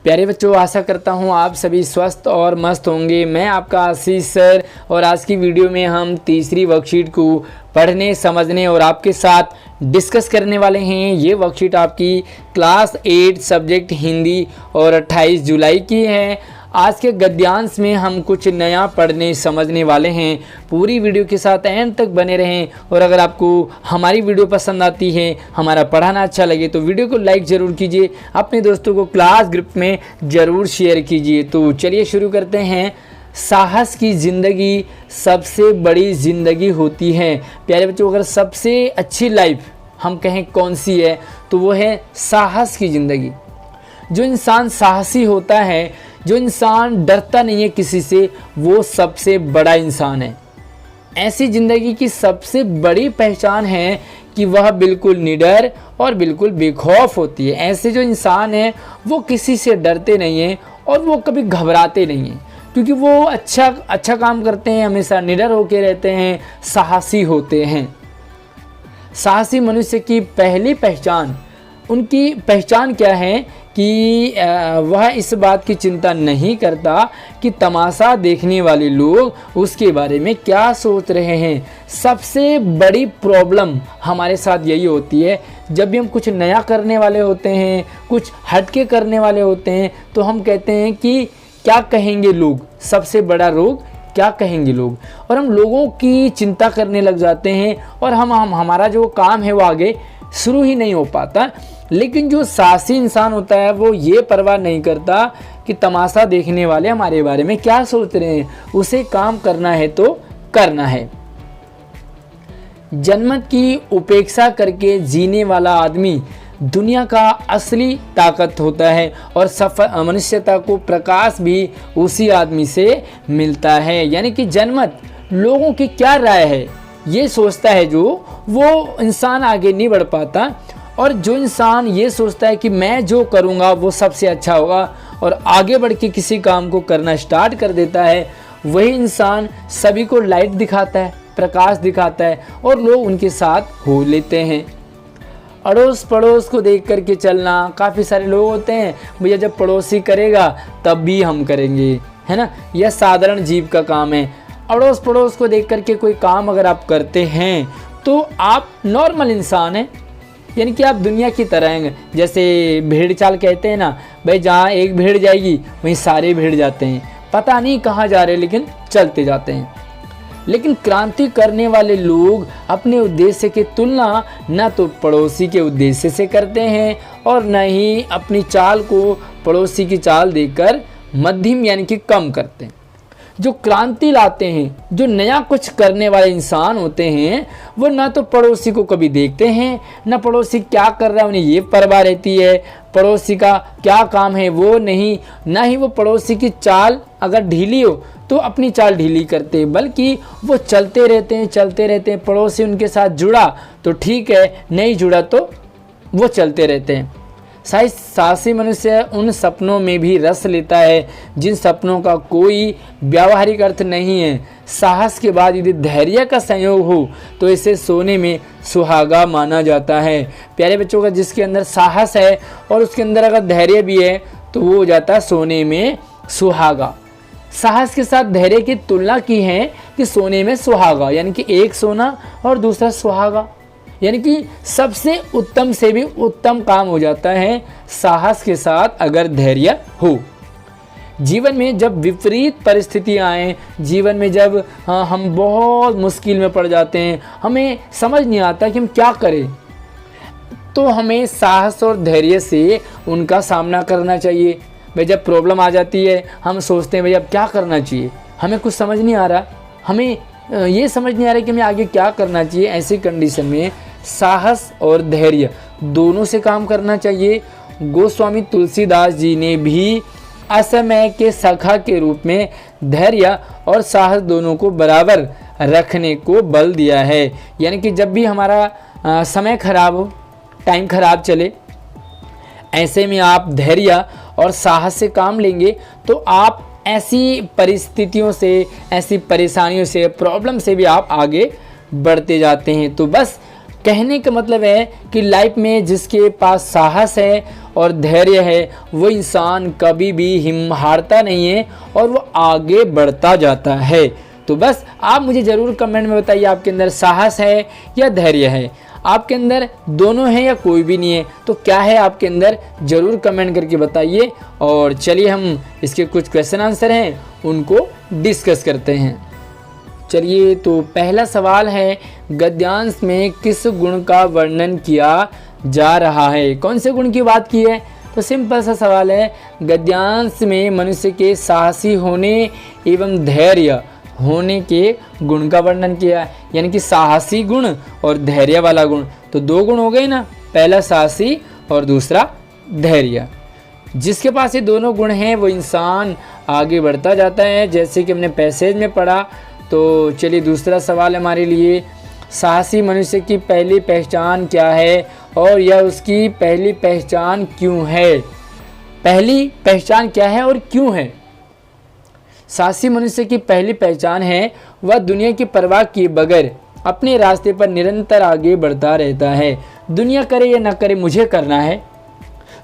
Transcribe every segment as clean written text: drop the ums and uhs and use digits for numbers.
प्यारे बच्चों, आशा करता हूँ आप सभी स्वस्थ और मस्त होंगे। मैं आपका आशीष सर और आज की वीडियो में हम तीसरी वर्कशीट को पढ़ने, समझने और आपके साथ डिस्कस करने वाले हैं। ये वर्कशीट आपकी क्लास 8 सब्जेक्ट हिंदी और 28 जुलाई की है। आज के गद्यांश में हम कुछ नया पढ़ने समझने वाले हैं। पूरी वीडियो के साथ एंड तक बने रहें और अगर आपको हमारी वीडियो पसंद आती है, हमारा पढ़ाना अच्छा लगे तो वीडियो को लाइक ज़रूर कीजिए, अपने दोस्तों को क्लास ग्रुप में ज़रूर शेयर कीजिए। तो चलिए शुरू करते हैं। साहस की ज़िंदगी सबसे बड़ी ज़िंदगी होती है। प्यारे बच्चों, अगर सबसे अच्छी लाइफ हम कहें कौन सी है तो वो है साहस की ज़िंदगी। जो इंसान साहसी होता है, जो इंसान डरता नहीं है किसी से, वो सबसे बड़ा इंसान है। ऐसी ज़िंदगी की सबसे बड़ी पहचान है कि वह बिल्कुल निडर और बिल्कुल बेखौफ होती है। ऐसे जो इंसान हैं वो किसी से डरते नहीं हैं और वो कभी घबराते नहीं हैं, क्योंकि वो अच्छा काम करते हैं, हमेशा निडर होकर रहते हैं, साहसी होते हैं। साहसी मनुष्य की पहली पहचान, उनकी पहचान क्या है कि वह इस बात की चिंता नहीं करता कि तमाशा देखने वाले लोग उसके बारे में क्या सोच रहे हैं। सबसे बड़ी प्रॉब्लम हमारे साथ यही होती है, जब भी हम कुछ नया करने वाले होते हैं, कुछ हटके करने वाले होते हैं, तो हम कहते हैं कि क्या कहेंगे लोग। सबसे बड़ा रोग क्या कहेंगे लोग, और हम लोगों की चिंता करने लग जाते हैं और हमारा जो काम है वो आगे शुरू ही नहीं हो पाता। लेकिन जो साहसी इंसान होता है वो ये परवाह नहीं करता कि तमाशा देखने वाले हमारे बारे में क्या सोच रहे हैं, उसे काम करना है तो करना है। जनमत की उपेक्षा करके जीने वाला आदमी दुनिया का असली ताकत होता है और सफल मनुष्यता को प्रकाश भी उसी आदमी से मिलता है। यानी कि जनमत लोगों की क्या राय है ये सोचता है, जो वो इंसान आगे नहीं बढ़ पाता। और जो इंसान ये सोचता है कि मैं जो करूँगा वो सबसे अच्छा होगा और आगे बढ़ के किसी काम को करना स्टार्ट कर देता है, वही इंसान सभी को लाइट दिखाता है, प्रकाश दिखाता है और लोग उनके साथ हो लेते हैं। अड़ोस पड़ोस को देख करके चलना, काफ़ी सारे लोग होते हैं भैया जब पड़ोसी करेगा तब भी हम करेंगे, है ना। यह साधारण जीव का काम है। अड़ोस पड़ोस को देख करके कोई काम अगर आप करते हैं तो आप नॉर्मल इंसान हैं, यानी कि आप दुनिया की तरह हैं। जैसे भेड़ चाल कहते हैं ना, भाई जहाँ एक भेड़ जाएगी वहीं सारे भेड़ जाते हैं, पता नहीं कहाँ जा रहे लेकिन चलते जाते हैं। लेकिन क्रांति करने वाले लोग अपने उद्देश्य की तुलना न तो पड़ोसी के उद्देश्य से करते हैं और न ही अपनी चाल को पड़ोसी की चाल देकर मध्यम यानी कि कम करते हैं। जो क्रांति लाते हैं, जो नया कुछ करने वाले इंसान होते हैं, वो ना तो पड़ोसी को कभी देखते हैं, ना पड़ोसी क्या कर रहा है उन्हें ये परवाह रहती है, पड़ोसी का क्या काम है वो नहीं, ना ही वो पड़ोसी की चाल अगर ढीली हो तो अपनी चाल ढीली करते हैं, बल्कि वो चलते रहते हैं। पड़ोसी उनके साथ जुड़ा तो ठीक है, नहीं जुड़ा तो वो चलते रहते हैं। साहसी मनुष्य उन सपनों में भी रस लेता है जिन सपनों का कोई व्यावहारिक अर्थ नहीं है। साहस के बाद यदि धैर्य का संयोग हो तो इसे सोने में सुहागा माना जाता है। प्यारे बच्चों का जिसके अंदर साहस है और उसके अंदर अगर धैर्य भी है तो वो हो जाता है सोने में सुहागा। साहस के साथ धैर्य की तुलना की है कि सोने में सुहागा, यानी कि एक सोना और दूसरा सुहागा, यानी कि सबसे उत्तम से भी उत्तम काम हो जाता है साहस के साथ अगर धैर्य हो। जीवन में जब विपरीत परिस्थितियां आए, जीवन में जब हम बहुत मुश्किल में पड़ जाते हैं, हमें समझ नहीं आता कि हम क्या करें, तो हमें साहस और धैर्य से उनका सामना करना चाहिए। भाई जब प्रॉब्लम आ जाती है हम सोचते हैं भाई अब क्या करना चाहिए, हमें कुछ समझ नहीं आ रहा, हमें ये समझ नहीं आ रहा कि हमें आगे क्या करना चाहिए। ऐसी कंडीशन में साहस और धैर्य दोनों से काम करना चाहिए। गोस्वामी तुलसीदास जी ने भी असमय के सखा के रूप में धैर्य और साहस दोनों को बराबर रखने को बल दिया है। यानी कि जब भी हमारा समय खराब हो, टाइम खराब चले, ऐसे में आप धैर्य और साहस से काम लेंगे तो आप ऐसी परिस्थितियों से, ऐसी परेशानियों से, प्रॉब्लम से भी आप आगे बढ़ते जाते हैं। तो बस कहने का मतलब है कि लाइफ में जिसके पास साहस है और धैर्य है वो इंसान कभी भी हारता नहीं है और वो आगे बढ़ता जाता है। तो बस आप मुझे ज़रूर कमेंट में बताइए आपके अंदर साहस है या धैर्य है, आपके अंदर दोनों है या कोई भी नहीं है, तो क्या है आपके अंदर ज़रूर कमेंट करके बताइए। और चलिए हम इसके कुछ क्वेश्चन आंसर हैं उनको डिस्कस करते हैं। चलिए तो पहला सवाल है, गद्यांश में किस गुण का वर्णन किया जा रहा है? कौन से गुण की बात की है? तो सिंपल सा सवाल है, गद्यांश में मनुष्य के साहसी होने एवं धैर्य होने के गुण का वर्णन किया है, यानी कि साहसी गुण और धैर्य वाला गुण। तो दो गुण हो गए ना, पहला साहसी और दूसरा धैर्य। जिसके पास ये दोनों गुण हैं वो इंसान आगे बढ़ता जाता है, जैसे कि हमने पैसेज में पढ़ा। तो चलिए दूसरा सवाल हमारे लिए, साहसी मनुष्य की पहली पहचान क्या है और यह उसकी पहली पहचान क्यों है? पहली पहचान क्या है और क्यों है? साहसी मनुष्य की पहली पहचान है वह दुनिया की परवाह किए बगैर अपने रास्ते पर निरंतर आगे बढ़ता रहता है। दुनिया करे या ना करे मुझे करना है,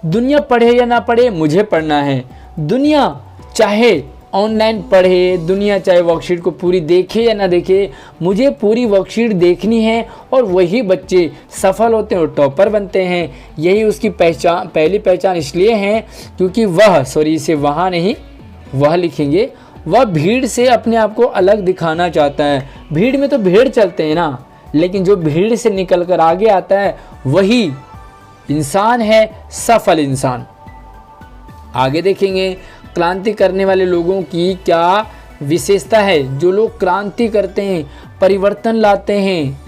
दुनिया पढ़े या ना पढ़े मुझे पढ़ना है, दुनिया चाहे ऑनलाइन पढ़े, दुनिया चाहे वर्कशीट को पूरी देखे या ना देखे, मुझे पूरी वर्कशीट देखनी है। और वही बच्चे सफल होते हैं और टॉपर बनते हैं। यही उसकी पहचान, पहली पहचान इसलिए है क्योंकि वह वह लिखेंगे, वह भीड़ से अपने आप को अलग दिखाना चाहता है। भीड़ में तो भेड़ चलते हैं ना, लेकिन जो भीड़ से निकल कर आगे आता है वही इंसान है सफल इंसान। आगे देखेंगे, क्रांति करने वाले लोगों की क्या विशेषता है? जो लोग क्रांति करते हैं, परिवर्तन लाते हैं,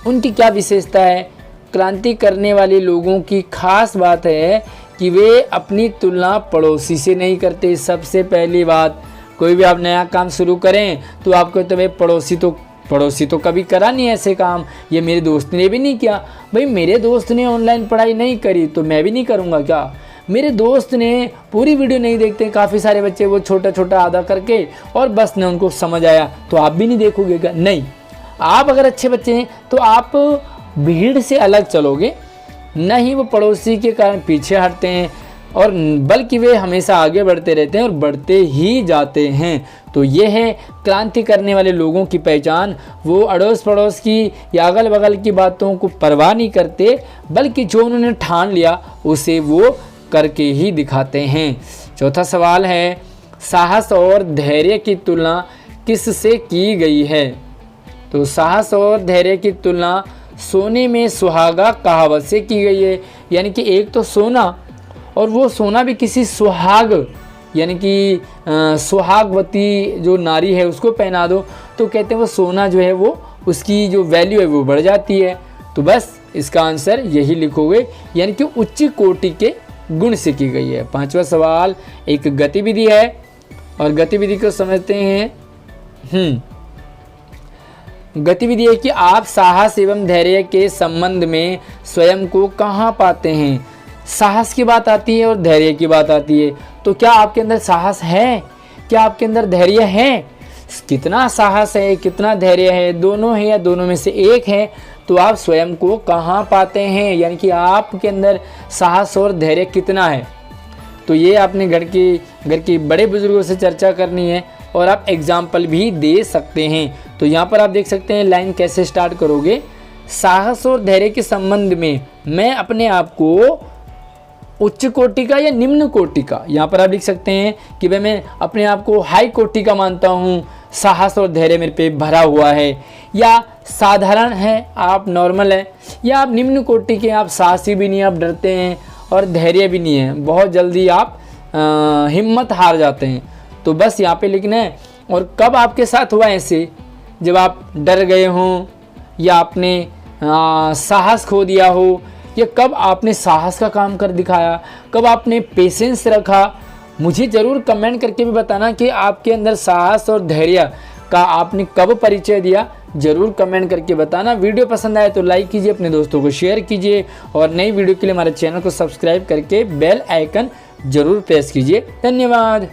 उनकी क्या विशेषता है? क्रांति करने वाले लोगों की खास बात है कि वे अपनी तुलना पड़ोसी से नहीं करते। सबसे पहली बात, कोई भी आप नया काम शुरू करें तो आपको तो भाई पड़ोसी तो कभी करा नहीं ऐसे काम, ये मेरे दोस्त ने भी नहीं किया। भाई मेरे दोस्त ने ऑनलाइन पढ़ाई नहीं करी तो मैं भी नहीं करूँगा क्या? मेरे दोस्त ने पूरी वीडियो नहीं देखते, काफ़ी सारे बच्चे वो छोटा छोटा आधा करके और बस ने उनको समझ आया तो आप भी नहीं देखोगे क्या? नहीं, आप अगर अच्छे बच्चे हैं तो आप भीड़ से अलग चलोगे, नहीं वो पड़ोसी के कारण पीछे हटते हैं, और बल्कि वे हमेशा आगे बढ़ते रहते हैं और बढ़ते ही जाते हैं। तो ये है क्रांति करने वाले लोगों की पहचान। वो अड़ोस पड़ोस की या अगल बगल की बातों को परवाह नहीं करते, बल्कि जो उन्होंने ठान लिया उसे वो करके ही दिखाते हैं। चौथा सवाल है, साहस और धैर्य की तुलना किससे की गई है? तो साहस और धैर्य की तुलना सोने में सुहागा कहावत से की गई है। यानी कि एक तो सोना, और वो सोना भी किसी सुहाग, यानी कि सुहागवती जो नारी है उसको पहना दो तो कहते हैं वो सोना जो है वो उसकी जो वैल्यू है वो बढ़ जाती है। तो बस इसका आंसर यही लिखोगे, यानी कि उच्च कोटि के गुण से की गई है। पांचवा सवाल, एक गतिविधि है और गतिविधि को समझते हैं। गतिविधि है कि आप साहस एवं धैर्य के संबंध में स्वयं को कहाँ पाते हैं? साहस की बात आती है और धैर्य की बात आती है। तो क्या आपके अंदर साहस है? क्या आपके अंदर धैर्य है? कितना साहस है, कितना धैर्य है, दोनों है या दोनों में से एक है? तो आप स्वयं को कहाँ पाते हैं, यानी कि आपके अंदर साहस और धैर्य कितना है? तो ये आपने घर के बड़े बुजुर्गों से चर्चा करनी है और आप एग्जाम्पल भी दे सकते हैं। तो यहाँ पर आप देख सकते हैं लाइन कैसे स्टार्ट करोगे। साहस और धैर्य के संबंध में मैं अपने आप को उच्च कोटि का या निम्न कोटि का, यहाँ पर आप लिख सकते हैं कि भाई मैं अपने आप को हाई कोटि का मानता हूँ, साहस और धैर्य मेरे पे भरा हुआ है, या साधारण है आप नॉर्मल है, या आप निम्न कोटि के, आप साहसी भी नहीं, आप डरते हैं, और धैर्य भी नहीं है, बहुत जल्दी आप हिम्मत हार जाते हैं। तो बस यहाँ पे लिखना है। और कब आपके साथ हुआ ऐसे, जब आप डर गए हों या आपने साहस खो दिया हो, या कब आपने साहस का काम कर दिखाया, कब आपने पेशेंस रखा? मुझे ज़रूर कमेंट करके भी बताना कि आपके अंदर साहस और धैर्य का आपने कब परिचय दिया, ज़रूर कमेंट करके बताना। वीडियो पसंद आए तो लाइक कीजिए, अपने दोस्तों को शेयर कीजिए, और नई वीडियो के लिए हमारे चैनल को सब्सक्राइब करके बेल आइकन ज़रूर प्रेस कीजिए। धन्यवाद।